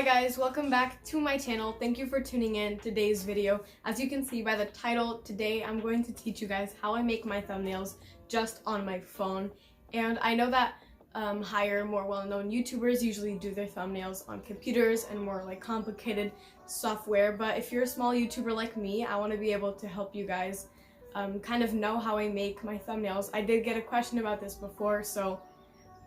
guys, welcome back to my channel. Thank you for tuning in today's video. As you can see by the title, today I'm going to teach you guys how I make my thumbnails just on my phone. And I know that higher, more well-known YouTubers usually do their thumbnails on computers and more like complicated software, but if you're a small YouTuber like me, I want to be able to help you guys kind of know how I make my thumbnails. I did get a question about this before, so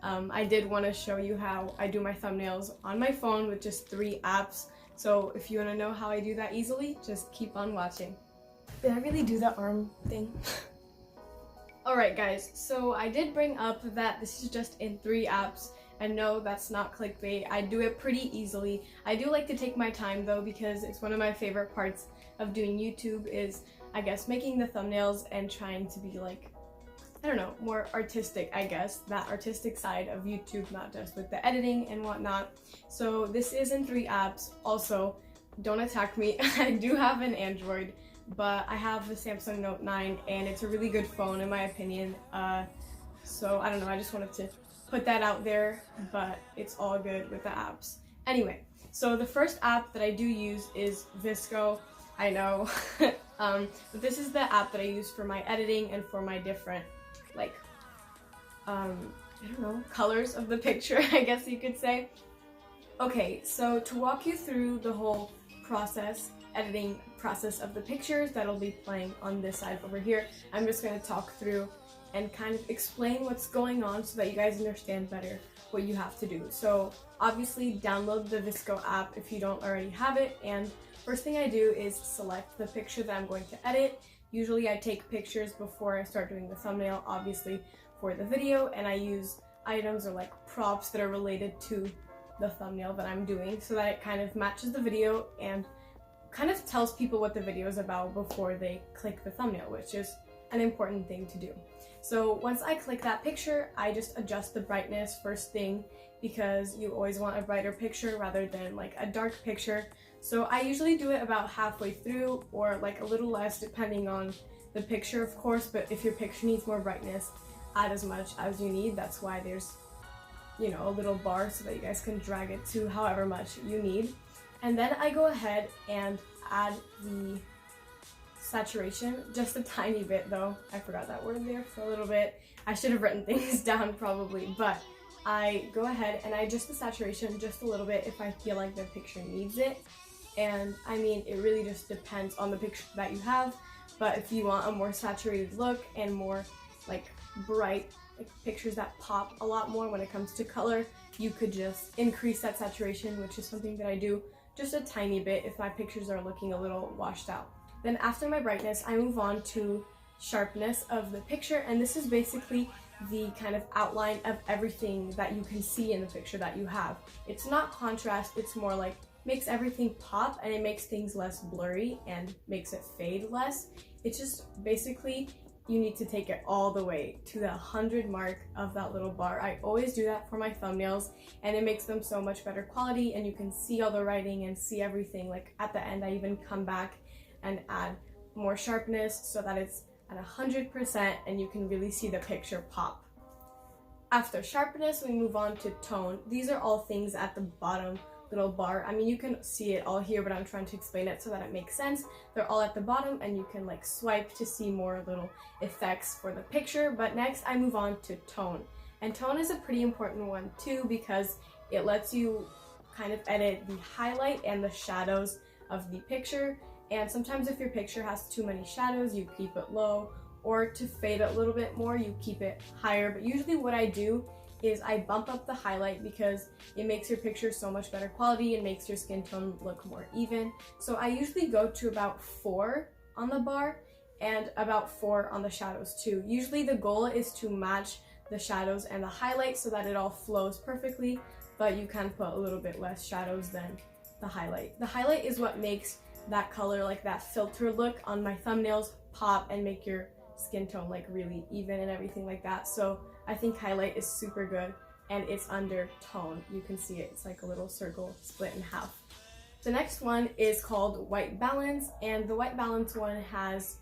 I did want to show you how I do my thumbnails on my phone with just 3 apps. So if you want to know how I do that easily, just keep on watching. Did I really do the arm thing? Alright guys, so I did bring up that this is just in 3 apps, and no, that's not clickbait. I do it pretty easily. I do like to take my time though, because it's one of my favorite parts of doing YouTube is, I guess, making the thumbnails and trying to be like, I don't know, more artistic, I guess, that artistic side of YouTube, not just with the editing and whatnot. So this is in 3 apps. Also, don't attack me, I do have an Android, but I have the Samsung Note 9 and it's a really good phone in my opinion. So I don't know, I just wanted to put that out there, but it's all good with the apps. Anyway, so the first app that I do use is Visco. I know, but this is the app that I use for my editing and for my different I don't know, colors of the picture, I guess you could say. Okay, so to walk you through the whole process, editing process of the pictures that'll be playing on this side over here, I'm just going to talk through and kind of explain what's going on so that you guys understand better what you have to do. So obviously download the Visco app if you don't already have it, and first thing I do is select the picture that I'm going to edit. Usually I take pictures before I start doing the thumbnail, obviously for the video, and I use items or like props that are related to the thumbnail that I'm doing so that it kind of matches the video and kind of tells people what the video is about before they click the thumbnail, which is an important thing to do. So once I click that picture, I just adjust the brightness first thing, because you always want a brighter picture rather than like a dark picture. So I usually do it about halfway through or like a little less depending on the picture, of course, but if your picture needs more brightness, add as much as you need. That's why there's, you know, a little bar so that you guys can drag it to however much you need. And then I go ahead and add the saturation, just a tiny bit though. I forgot that word there for a little bit. I should have written things down probably, but I go ahead and I adjust the saturation just a little bit if I feel like the picture needs it. And I mean, it really just depends on the picture that you have, but if you want a more saturated look and more like bright pictures that pop a lot more when it comes to color, you could just increase that saturation, which is something that I do just a tiny bit if my pictures are looking a little washed out. Then after my brightness, I move on to sharpness of the picture, and this is basically the kind of outline of everything that you can see in the picture that you have. It's not contrast, it's more like makes everything pop, and it makes things less blurry and makes it fade less. It's just basically you need to take it all the way to the 100 mark of that little bar. I always do that for my thumbnails, and it makes them so much better quality, and you can see all the writing and see everything. Like at the end, I even come back and add more sharpness so that it's at 100% and you can really see the picture pop. After sharpness, we move on to tone. These are all things at the bottom little bar. I mean, you can see it all here, but I'm trying to explain it so that it makes sense. They're all at the bottom, and you can like swipe to see more little effects for the picture. But next I move on to tone, and tone is a pretty important one too, because it lets you kind of edit the highlight and the shadows of the picture. And sometimes if your picture has too many shadows, you keep it low, or to fade it a little bit more, you keep it higher. But usually what I do is I bump up the highlight because it makes your picture so much better quality and makes your skin tone look more even. So I usually go to about 4 on the bar and about 4 on the shadows too. Usually the goal is to match the shadows and the highlight so that it all flows perfectly, but you can put a little bit less shadows than the highlight. The highlight is what makes that color, like that filter look on my thumbnails, pop and make your skin tone like really even and everything like that. So I think highlight is super good, and it's under tone. You can see it, it's like a little circle split in half. The next one is called white balance, and the white balance one has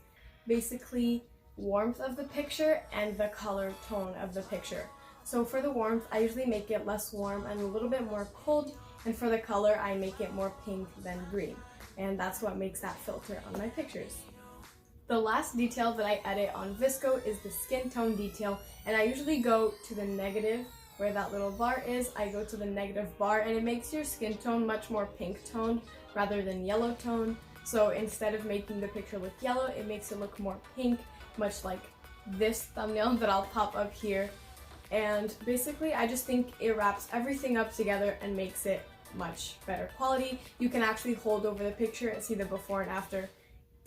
basically warmth of the picture and the color tone of the picture. So for the warmth, I usually make it less warm and a little bit more cold, And for the color, I make it more pink than green. And that's what makes that filter on my pictures. The last detail that I edit on VSCO is the skin tone detail, and I usually go to the negative where that little bar is. I go to the negative bar, and it makes your skin tone much more pink toned rather than yellow toned. So instead of making the picture look yellow, it makes it look more pink, much like this thumbnail that I'll pop up here. And basically I just think it wraps everything up together and makes it much better quality. You can actually hold over the picture and see the before and after.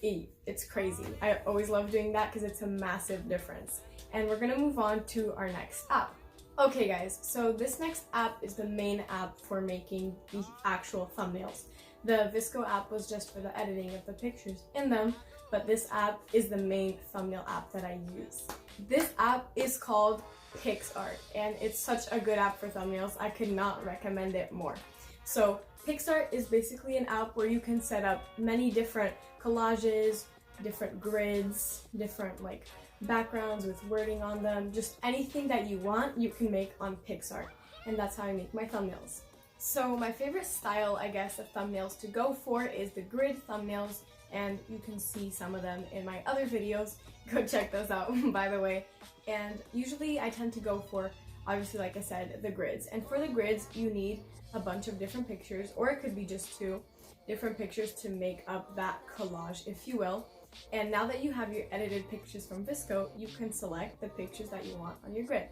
It's crazy. I always love doing that because it's a massive difference. And we're gonna move on to our next app. Okay guys, so this next app is the main app for making the actual thumbnails. The VSCO app was just for the editing of the pictures in them, but this app is the main thumbnail app that I use. This app is called PixArt, and it's such a good app for thumbnails. I could not recommend it more. So PixArt is basically an app where you can set up many different collages, different grids, different like backgrounds with wording on them, just anything that you want you can make on PixArt, and that's how I make my thumbnails. So my favorite style, I guess, of thumbnails to go for is the grid thumbnails, and you can see some of them in my other videos. Go check those out, by the way. And usually I tend to go for, obviously like I said, the grids. And for the grids, you need a bunch of different pictures, or it could be just 2 different pictures to make up that collage, if you will. And now that you have your edited pictures from VSCO, you can select the pictures that you want on your grid.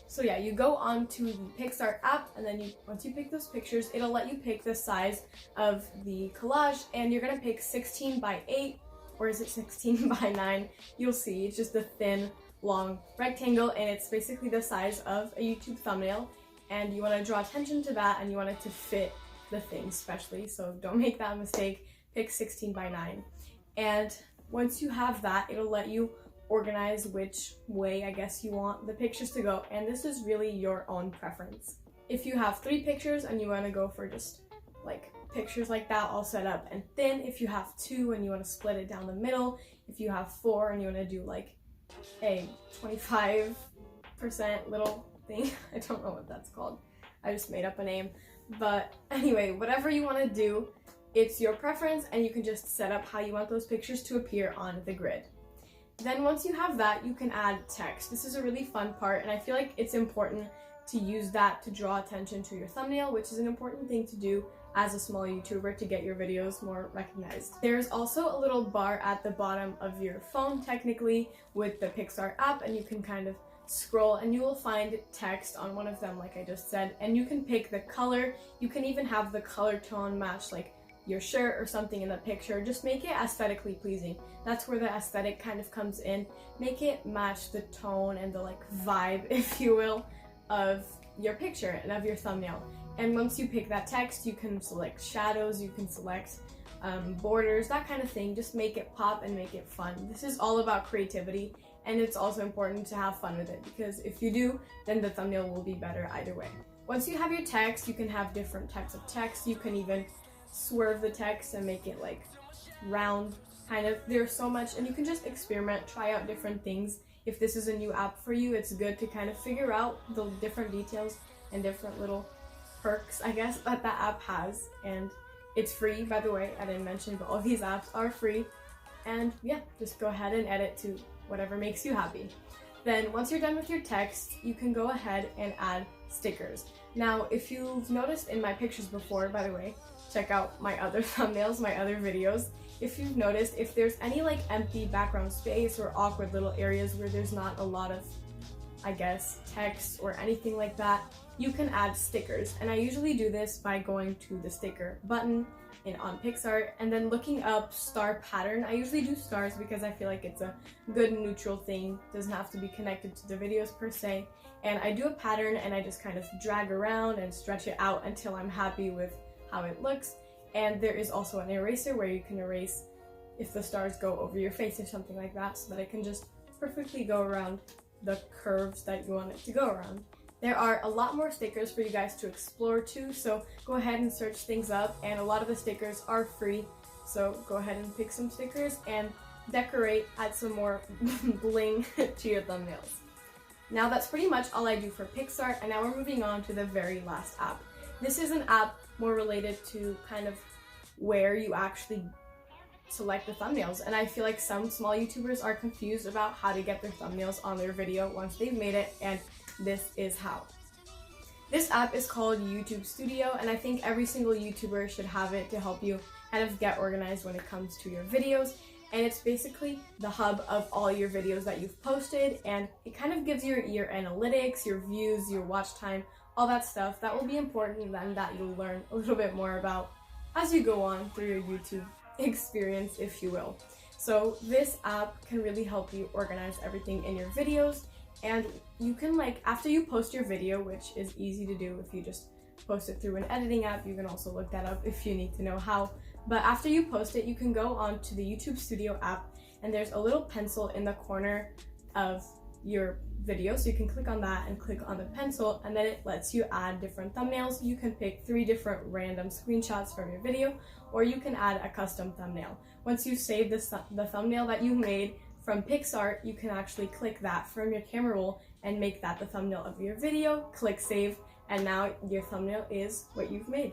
So yeah, you go on to the PixArt app, and then once you pick those pictures, it'll let you pick the size of the collage, and you're gonna pick 16 by 8, or is it 16 by 9? You'll see, it's just a thin, long rectangle, and it's basically the size of a YouTube thumbnail, and you wanna draw attention to that, and you want it to fit the thing especially, so don't make that mistake. Pick 16 by 9. And once you have that, it'll let you organize which way, I guess, you want the pictures to go, and this is really your own preference. If you have 3 pictures and you want to go for just like pictures like that all set up and thin, if you have 2 and you want to split it down the middle, if you have 4 and you want to do like a 25% little thing, I don't know what that's called, I just made up a name, but anyway, whatever you want to do, it's your preference, and you can just set up how you want those pictures to appear on the grid. Then once you have that, you can add text. This is a really fun part, and I feel like it's important to use that to draw attention to your thumbnail, which is an important thing to do as a small YouTuber to get your videos more recognized. There's also a little bar at the bottom of your phone, technically, with the PixArt app, and you can kind of scroll and you will find text on one of them, like I just said, and you can pick the color. You can even have the color tone match like your shirt or something in the picture. Just make it aesthetically pleasing. That's where the aesthetic kind of comes in. Make it match the tone and the like vibe, if you will, of your picture and of your thumbnail. And once you pick that text, you can select shadows, you can select borders, that kind of thing. Just make it pop and make it fun. This is all about creativity, and it's also important to have fun with it, because if you do, then the thumbnail will be better either way. Once you have your text, you can have different types of text. You can even swerve the text and make it like round, kind of. There's so much, and you can just experiment, try out different things. If this is a new app for you, it's good to kind of figure out the different details and different little perks, I guess, that that app has. And it's free, by the way. I didn't mention, but all these apps are free. And yeah, just go ahead and edit to whatever makes you happy. Then once you're done with your text, you can go ahead and add stickers. Now, if you've noticed in my pictures before, by the way, check out my other thumbnails, my other videos. If you've noticed, if there's any like empty background space or awkward little areas where there's not a lot of, I guess, text or anything like that, you can add stickers. And I usually do this by going to the sticker button on PixArt and then looking up star pattern. I usually do stars because I feel like it's a good neutral thing. It doesn't have to be connected to the videos per se. And I do a pattern and I just kind of drag around and stretch it out until I'm happy with how it looks. And there is also an eraser where you can erase if the stars go over your face or something like that, so that it can just perfectly go around the curves that you want it to go around. There are a lot more stickers for you guys to explore too, so go ahead and search things up, and a lot of the stickers are free, so go ahead and pick some stickers and decorate, add some more bling to your thumbnails. Now that's pretty much all I do for PixArt, and now we're moving on to the very last app. This is an app more related to kind of where you actually select the thumbnails, and I feel like some small YouTubers are confused about how to get their thumbnails on their video once they've made it, and this is how. This app is called YouTube Studio, and I think every single YouTuber should have it to help you kind of get organized when it comes to your videos. And it's basically the hub of all your videos that you've posted, and it kind of gives you your analytics, your views, your watch time, all that stuff that will be important and that you'll learn a little bit more about as you go on through your YouTube experience, if you will. So this app can really help you organize everything in your videos, and you can, like, after you post your video, which is easy to do if you just post it through an editing app, you can also look that up if you need to know how. But after you post it, you can go on to the YouTube Studio app, and there's a little pencil in the corner of your video, so you can click on that and click on the pencil, and then it lets you add different thumbnails. You can pick 3 different random screenshots from your video, or you can add a custom thumbnail. Once you save the thumbnail that you made from PixArt, you can actually click that from your camera roll and make that the thumbnail of your video, click save, and now your thumbnail is what you've made.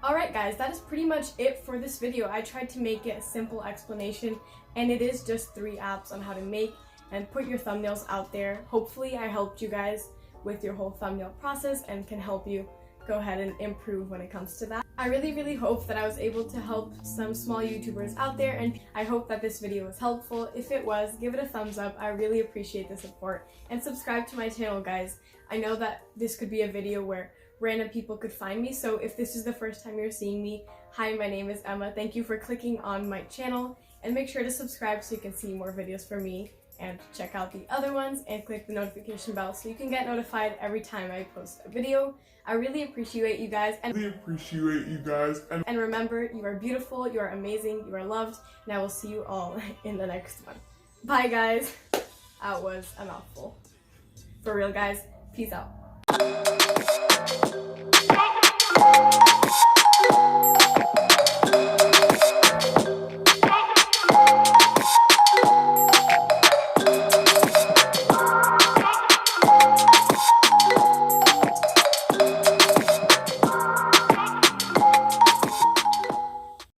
Alright guys, that is pretty much it for this video. I tried to make it a simple explanation, and it is just 3 apps on how to make and put your thumbnails out there. Hopefully I helped you guys with your whole thumbnail process and can help you go ahead and improve when it comes to that. I really hope that I was able to help some small YouTubers out there, and I hope that this video was helpful. If it was, give it a thumbs up. I really appreciate the support, and subscribe to my channel, guys. I know that this could be a video where random people could find me, so if this is the first time you're seeing me, hi, my name is Emma. Thank you for clicking on my channel, and make sure to subscribe so you can see more videos from me, and check out the other ones and click the notification bell so you can get notified every time I post a video. I really appreciate you guys, and remember, you are beautiful, you are amazing, you are loved, and I will see you all in the next one. Bye guys. That was a mouthful. For real guys, peace out.